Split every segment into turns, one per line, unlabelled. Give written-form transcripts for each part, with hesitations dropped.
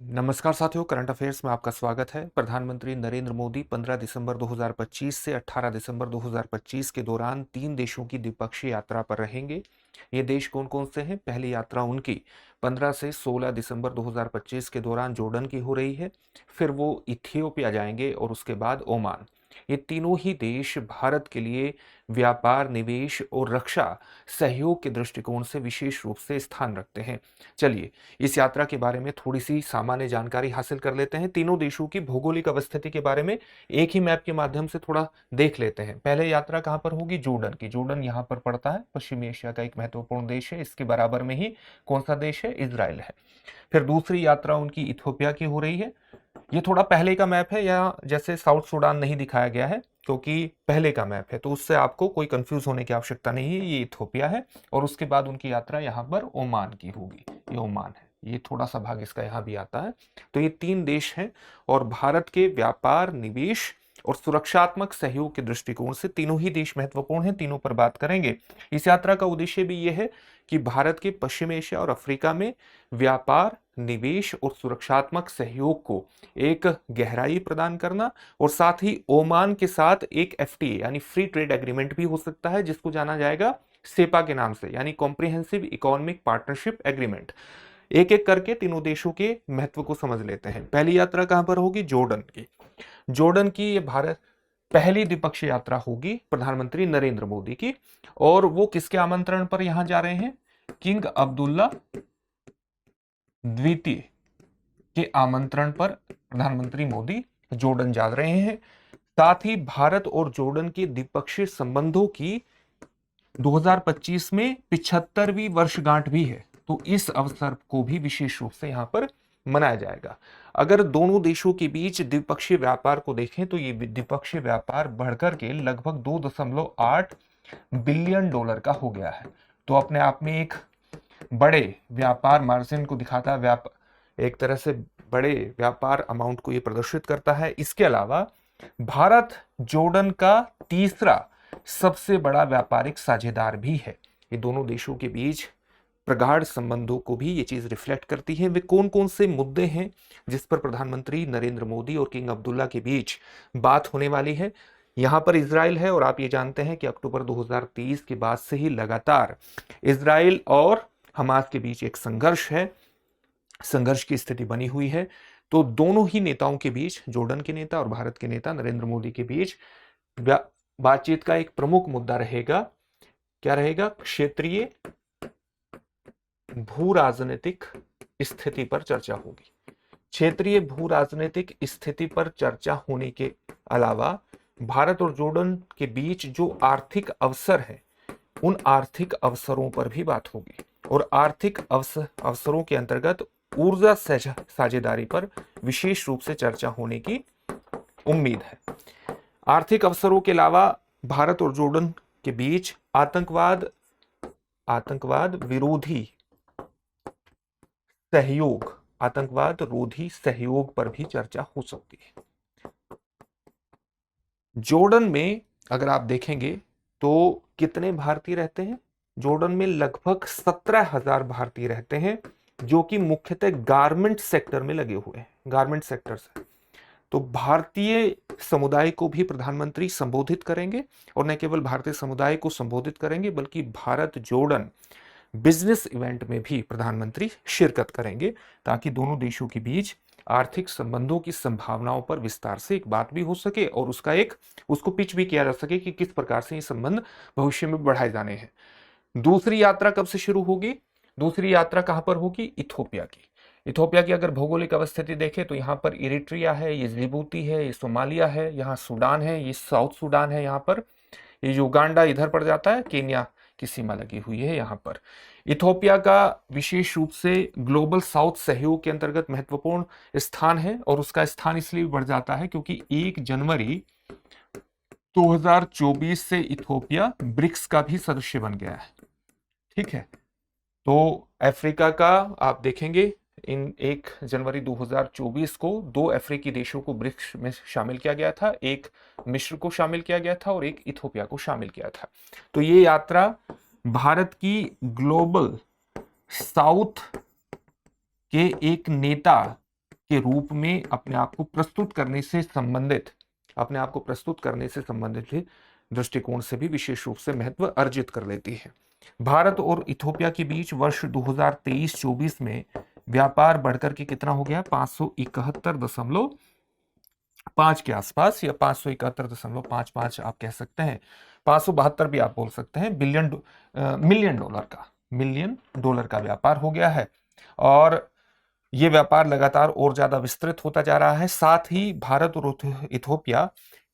नमस्कार साथियों, current affairs में आपका स्वागत है। प्रधानमंत्री नरेंद्र मोदी 15 दिसंबर 2025 से 18 दिसंबर 2025 के दौरान 3 देशों की द्विपक्षीय यात्रा पर रहेंगे। ये देश कौन कौन से हैं? पहली यात्रा उनकी 15 से 16 दिसंबर 2025 के दौरान जॉर्डन की हो रही है। फिर वो इथियोपिया जाएंगे और उसके बाद ओमान। ये तीनों ही देश भारत के लिए व्यापार, निवेश और रक्षा सहयोग के दृष्टिकोण से विशेष रूप से स्थान रखते हैं। चलिए इस यात्रा के बारे में थोड़ी सी सामान्य जानकारी हासिल कर लेते हैं। तीनों देशों की भौगोलिक अवस्थिति के बारे में एक ही मैप के माध्यम से थोड़ा देख लेते हैं। पहले यात्रा कहां पर होगी? जॉर्डन की। जॉर्डन यहां पर पड़ता है, पश्चिमी एशिया का एक महत्वपूर्ण देश है। इसके बराबर में ही कौन सा देश है? इजराइल है। फिर दूसरी यात्रा उनकी इथियोपिया की हो रही है। ये थोड़ा पहले का मैप है, या जैसे साउथ सूडान नहीं दिखाया गया है क्योंकि पहले का मैप है, तो उससे आपको कोई कंफ्यूज होने की आवश्यकता नहीं है। ये इथियोपिया है और उसके बाद उनकी यात्रा यहाँ पर ओमान की होगी। ये ओमान है, ये थोड़ा सा भाग इसका यहाँ भी आता है। तो ये 3 देश हैं और भारत के व्यापार, निवेश और सुरक्षात्मक सहयोग के दृष्टिकोण से तीनों ही देश महत्वपूर्ण हैं। तीनों पर बात करेंगे। इस यात्रा का उद्देश्य भी यह है कि भारत के पश्चिम एशिया और अफ्रीका में व्यापार, निवेश और सुरक्षात्मक सहयोग को एक गहराई प्रदान करना, और साथ ही ओमान के साथ एक एफटीए यानी फ्री ट्रेड एग्रीमेंट भी हो सकता है, जिसको जाना जाएगा सेपा के नाम से, यानी कॉम्प्रिहेंसिव इकोनॉमिक पार्टनरशिप एग्रीमेंट। एक एक करके तीनों देशों के महत्व को समझ लेते हैं। पहली यात्रा कहां पर होगी? जॉर्डन की। जॉर्डन की ये भारत पहली द्विपक्षीय यात्रा होगी प्रधानमंत्री नरेंद्र मोदी की। और वो किसके आमंत्रण पर यहां जा रहे हैं? किंग अब्दुल्ला द्वितीय के आमंत्रण पर प्रधानमंत्री मोदी जॉर्डन जा रहे हैं। साथ ही भारत और जॉर्डन के द्विपक्षीय संबंधों की 2025 में 75वीं वर्षगांठ भी है, तो इस अवसर को भी विशेष रूप से यहां पर मनाया जाएगा। अगर दोनों देशों के बीच द्विपक्षीय व्यापार को देखें तो ये द्विपक्षीय व्यापार बढ़कर के लगभग 2.8 बिलियन डॉलर का हो गया है। तो अपने आप में एक बड़े व्यापार मार्जिन को दिखाता है, एक तरह से बड़े व्यापार अमाउंट को ये प्रदर्शित करता है। इसके अलावा भारत जॉर्डन का तीसरा सबसे बड़ा व्यापारिक साझेदार भी है। ये दोनों देशों के बीच प्रगाढ़ संबंधों को भी ये चीज रिफ्लेक्ट करती है। वे कौन कौन से मुद्दे हैं जिस पर प्रधानमंत्री नरेंद्र मोदी और किंग अब्दुल्ला के बीच बात होने वाली है? यहां पर इजराइल है, और आप ये जानते हैं कि अक्टूबर 2023 के बाद से ही लगातार इजराइल और हमास के बीच एक संघर्ष है, संघर्ष की स्थिति बनी हुई है। तो दोनों ही नेताओं के बीच, जॉर्डन के नेता और भारत के नेता नरेंद्र मोदी के बीच बातचीत का एक प्रमुख मुद्दा रहेगा। क्या रहेगा? क्षेत्रीय भू राजनीतिक स्थिति पर चर्चा होगी। क्षेत्रीय भू राजनीतिक स्थिति पर चर्चा होने के अलावा भारत और जॉर्डन के बीच जो आर्थिक अवसर है, उन आर्थिक अवसरों पर भी बात होगी। और आर्थिक अवसरों के अंतर्गत ऊर्जा साझेदारी पर विशेष रूप से चर्चा होने की उम्मीद है। आर्थिक अवसरों के अलावा भारत और जॉर्डन के बीच आतंकवाद विरोधी सहयोग, आतंकवाद रोधी सहयोग पर भी चर्चा हो सकती है। जॉर्डन में अगर आप देखेंगे तो कितने भारतीय रहते हैं? जॉर्डन में लगभग 17,000 भारतीय रहते हैं, जो कि मुख्यतः गारमेंट सेक्टर में लगे हुए हैं। गारमेंट सेक्टर से तो भारतीय समुदाय को भी प्रधानमंत्री संबोधित करेंगे, और न केवल भारतीय समुदाय को संबोधित करेंगे बल्कि भारत जॉर्डन बिजनेस इवेंट में भी प्रधानमंत्री शिरकत करेंगे, ताकि दोनों देशों के बीच आर्थिक संबंधों की संभावनाओं पर विस्तार से एक बात भी हो सके, और उसको पिच भी किया जा सके कि किस प्रकार से ये संबंध भविष्य में बढ़ाए जाने हैं। दूसरी यात्रा कब से शुरू होगी? दूसरी यात्रा कहां पर होगी? इथियोपिया की। इथियोपिया की अगर भौगोलिक अवस्थिति देखें तो यहाँ पर इरिट्रिया है, ये जिबूती है, ये सोमालिया है, यहाँ सूडान है, ये साउथ सूडान है, यहाँ पर ये युगांडा इधर पड़ जाता है, केन्या की सीमा लगी हुई है यहाँ पर। इथियोपिया का विशेष रूप से ग्लोबल साउथ सहयोग के अंतर्गत महत्वपूर्ण स्थान है, और उसका स्थान इसलिए बढ़ जाता है क्योंकि 1 जनवरी 2024 से इथियोपिया ब्रिक्स का भी सदस्य बन गया है। ठीक है, तो अफ्रीका का आप देखेंगे इन 1 जनवरी 2024 को 2 अफ्रीकी देशों को ब्रिक्स में शामिल किया गया था, एक मिस्र को शामिल किया गया था और एक इथियोपिया को शामिल किया था। तो ये यात्रा भारत की ग्लोबल साउथ के एक नेता के रूप में अपने आप को प्रस्तुत करने से संबंधित दृष्टिकोण से भी विशेष रूप से महत्व अर्जित कर लेती है। भारत और इथोपिया के बीच वर्ष 2023-24 में व्यापार बढ़कर के कितना हो गया, 571.5 के आसपास, या 571.55 आप कह सकते हैं, 572 भी आप बोल सकते हैं, मिलियन डॉलर का व्यापार हो गया है। और ये व्यापार लगातार और ज्यादा विस्तृत होता जा रहा है। साथ ही भारत और इथोपिया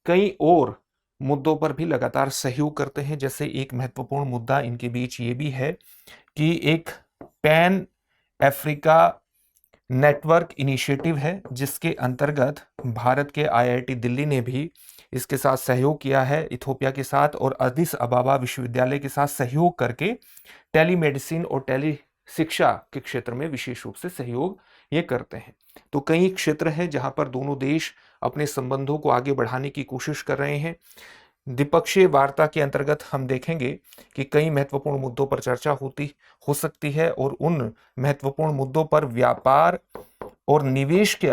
कई और मुद्दों पर भी लगातार सहयोग करते हैं। जैसे एक महत्वपूर्ण मुद्दा इनके बीच ये भी है कि एक पैन अफ्रीका नेटवर्क इनिशिएटिव है, जिसके अंतर्गत भारत के आईआईटी दिल्ली ने भी इसके साथ सहयोग किया है इथोपिया के साथ, और अदिस अबाबा विश्वविद्यालय के साथ सहयोग करके टेलीमेडिसिन और टेली शिक्षा के क्षेत्र में विशेष रूप से सहयोग ये करते हैं। तो कई क्षेत्र हैं जहां पर दोनों देश अपने संबंधों को आगे बढ़ाने की कोशिश कर रहे हैं। द्विपक्षीय वार्ता के अंतर्गत हम देखेंगे कि कई महत्वपूर्ण मुद्दों पर चर्चा हो सकती है, और उन महत्वपूर्ण मुद्दों पर व्यापार और निवेश के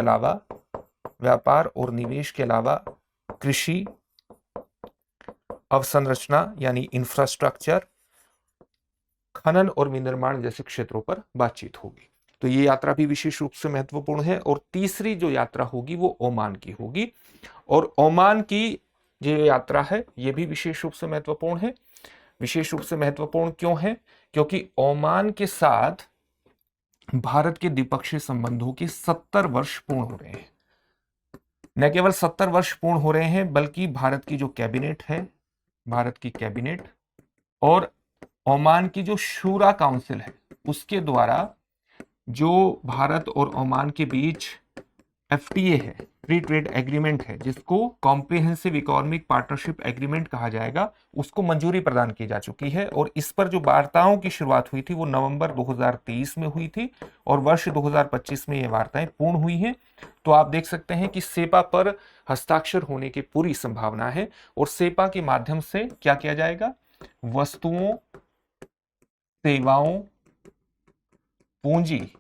अलावा कृषि, अवसंरचना यानी इंफ्रास्ट्रक्चर, खनन और विनिर्माण जैसे क्षेत्रों पर बातचीत होगी। तो ये यात्रा भी विशेष रूप से महत्वपूर्ण है। और तीसरी जो यात्रा होगी वो ओमान की होगी, और ओमान की जो यात्रा है ये भी विशेष रूप से महत्वपूर्ण है। विशेष रूप से महत्वपूर्ण क्यों है? क्योंकि ओमान के साथ भारत के द्विपक्षीय संबंधों के 70 वर्ष पूर्ण हो रहे हैं। न केवल 70 वर्ष पूर्ण हो रहे हैं, बल्कि भारत की जो कैबिनेट है, भारत की कैबिनेट और ओमान की जो शूरा काउंसिल है, उसके द्वारा जो भारत और ओमान के बीच एफटीए है, फ्री ट्रेड एग्रीमेंट है, जिसको कॉम्प्रिहेंसिव इकोनॉमिक पार्टनरशिप एग्रीमेंट कहा जाएगा, उसको मंजूरी प्रदान की जा चुकी है। और इस पर जो वार्ताओं की शुरुआत हुई थी वो नवंबर 2023 में हुई थी, और वर्ष 2025 में ये वार्ताएं पूर्ण हुई हैं। तो आप देख सकते हैं कि सेपा पर हस्ताक्षर होने की पूरी संभावना है, और सेपा के माध्यम से क्या किया जाएगा, वस्तुओं, सेवाओं, पूंजी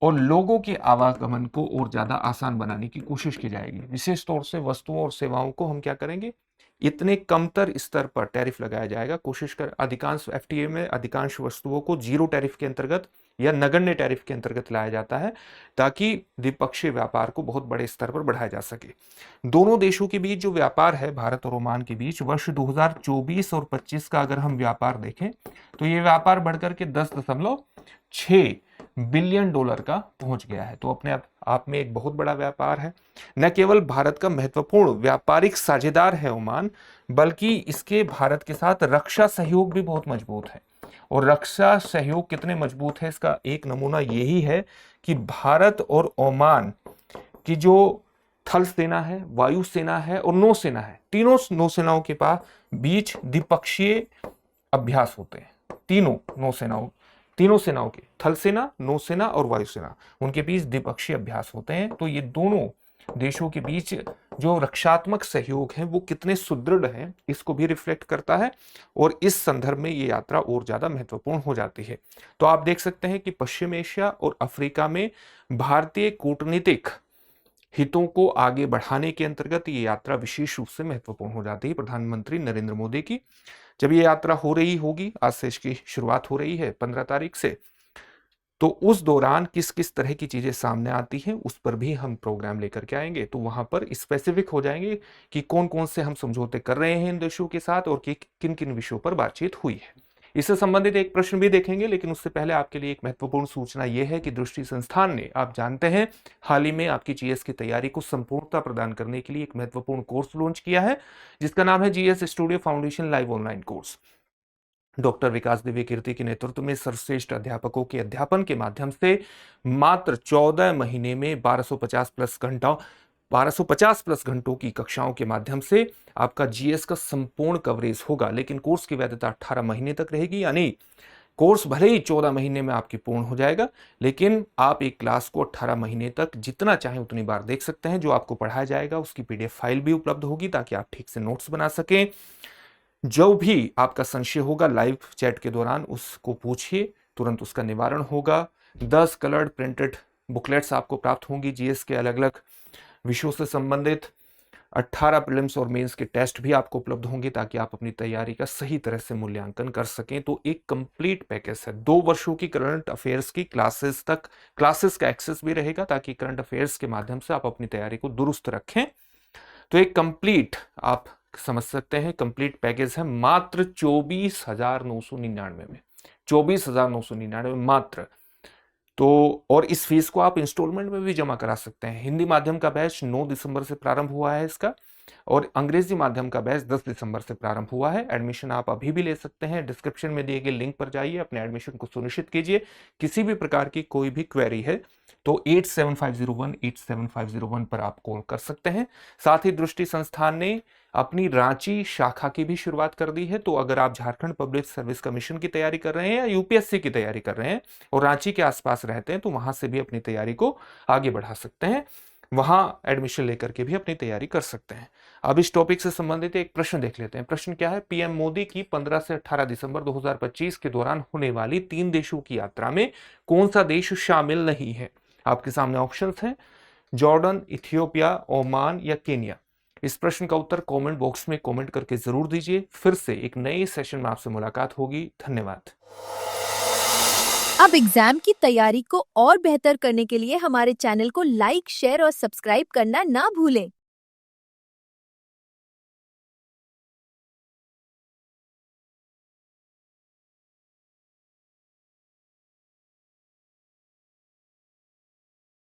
और लोगों के आवागमन को और ज्यादा आसान बनाने की कोशिश की जाएगी। विशेष तौर से वस्तुओं और सेवाओं को हम क्या करेंगे, इतने कमतर स्तर पर टैरिफ लगाया जाएगा। कोशिश कर अधिकांश एफटीए में अधिकांश वस्तुओं को जीरो टैरिफ के अंतर्गत या नगण्य टैरिफ के अंतर्गत लाया जाता है, ताकि द्विपक्षीय व्यापार को बहुत बड़े स्तर पर बढ़ाया जा सके। दोनों देशों के बीच जो व्यापार है, भारत और ओमान के बीच, वर्ष 2024 और 25 का अगर हम व्यापार देखें तो ये व्यापार बढ़कर के 10.6 बिलियन डॉलर का पहुंच गया है। तो अपने आप में एक बहुत बड़ा व्यापार है। न केवल भारत का महत्वपूर्ण व्यापारिक साझेदार है ओमान, बल्कि इसके भारत के साथ रक्षा सहयोग भी बहुत मजबूत है। और रक्षा सहयोग कितने मजबूत है, इसका एक नमूना यही है कि भारत और ओमान की जो थल सेना है, वायु सेना है और नौसेना है, तीनों नौसेनाओं के पास बीच द्विपक्षीय अभ्यास होते हैं। तीनों सेनाओं के, थल सेना, नौसेना और वायुसेना, उनके बीच द्विपक्षीय अभ्यास होते हैं। तो ये दोनों देशों के बीच जो रक्षात्मक सहयोग है वो कितने सुदृढ़ है, इसको भी रिफ्लेक्ट करता है, और इस संदर्भ में ये यात्रा और ज्यादा महत्वपूर्ण हो जाती है। तो आप देख सकते हैं कि पश्चिम एशिया और अफ्रीका में भारतीय कूटनीतिक हितों को आगे बढ़ाने के अंतर्गत ये यात्रा विशेष रूप से महत्वपूर्ण हो जाती है प्रधानमंत्री नरेंद्र मोदी की। जब ये यात्रा हो रही होगी, आज से इसकी शुरुआत हो रही है 15 तारीख से, तो उस दौरान किस किस तरह की चीजें सामने आती हैं उस पर भी हम प्रोग्राम लेकर के आएंगे। तो वहां पर स्पेसिफिक हो जाएंगे कि कौन कौन से हम समझौते कर रहे हैं इन देशों के साथ, और किन किन विषयों पर बातचीत हुई है। इससे संबंधित एक प्रश्न भी देखेंगे, लेकिन उससे पहले आपके लिए एक महत्वपूर्ण सूचना यह है कि दृष्टि संस्थान ने, आप जानते हैं, हाल ही में आपकी जीएस की तैयारी को संपूर्णता प्रदान करने के लिए एक महत्वपूर्ण कोर्स लॉन्च किया है, जिसका नाम है GS studio foundation live online course. Doctor Vikas Divya Kirti के नेतृत्व में सर्वश्रेष्ठ अध्यापकों के अध्यापन के माध्यम से मात्र 14 महीने में 1250 प्लस घंटों की कक्षाओं के माध्यम से आपका जीएस का संपूर्ण कवरेज होगा। लेकिन कोर्स की वैधता 18 महीने तक रहेगी, यानी कोर्स भले ही 14 महीने में आपकी पूर्ण हो जाएगा, लेकिन आप एक क्लास को 18 महीने तक जितना चाहे उतनी बार देख सकते हैं। जो आपको पढ़ाया जाएगा उसकी पीडीएफ फाइल भी उपलब्ध होगी, ताकि आप ठीक से नोट्स बना सकें। जो भी आपका संशय होगा लाइव चैट के दौरान उसको पूछिए, तुरंत उसका निवारण होगा। 10 कलर्ड प्रिंटेड बुकलेट्स आपको प्राप्त होंगी जीएस के अलग अलग विषयों से संबंधित। 18 प्रीलिम्स और मेंस के टेस्ट भी आपको उपलब्ध होंगे ताकि आप अपनी तैयारी का सही तरह से मूल्यांकन कर सकें। तो एक कंप्लीट पैकेज है। 2 वर्षों की करंट अफेयर्स की क्लासेस का एक्सेस भी रहेगा ताकि करंट अफेयर्स के माध्यम से आप अपनी तैयारी को दुरुस्त रखें। तो एक कंप्लीट, आप समझ सकते हैं, कंप्लीट पैकेज है मात्र 24,999 में। 24,999 मात्र। तो और इस फीस को आप इंस्टॉलमेंट में भी जमा करा सकते हैं। हिंदी माध्यम का बैच 9 दिसंबर से प्रारंभ हुआ है इसका, और अंग्रेजी माध्यम का बैच 10 दिसंबर से प्रारंभ हुआ है। एडमिशन आप अभी भी ले सकते हैं। डिस्क्रिप्शन में दिए गए लिंक पर जाइए, अपने एडमिशन को सुनिश्चित कीजिए। किसी भी प्रकार की कोई भी क्वेरी है तो 8750187501 पर आप कॉल कर सकते हैं। साथ ही दृष्टि संस्थान ने अपनी रांची शाखा की भी शुरुआत कर दी है। तो अगर आप झारखंड पब्लिक सर्विस कमीशन की तैयारी कर रहे हैं या यूपीएससी की तैयारी कर रहे हैं और रांची के आसपास रहते हैं तो वहां से भी अपनी तैयारी को आगे बढ़ा सकते हैं। वहां एडमिशन लेकर के भी अपनी तैयारी कर सकते हैं। अब इस टॉपिक से संबंधित एक प्रश्न देख लेते हैं। प्रश्न क्या है? पीएम मोदी की 15 से 18 दिसंबर 2025 के दौरान होने वाली 3 देशों की यात्रा में कौन सा देश शामिल नहीं है? आपके सामने ऑप्शंस हैं, जॉर्डन, इथियोपिया, ओमान या केन्या। इस प्रश्न का उत्तर कमेंट बॉक्स में कमेंट करके जरूर दीजिए। फिर से एक नए सेशन में आपसे मुलाकात होगी। धन्यवाद।
अब एग्जाम की तैयारी को और बेहतर करने के लिए हमारे चैनल को लाइक, शेयर और सब्सक्राइब करना ना भूलें।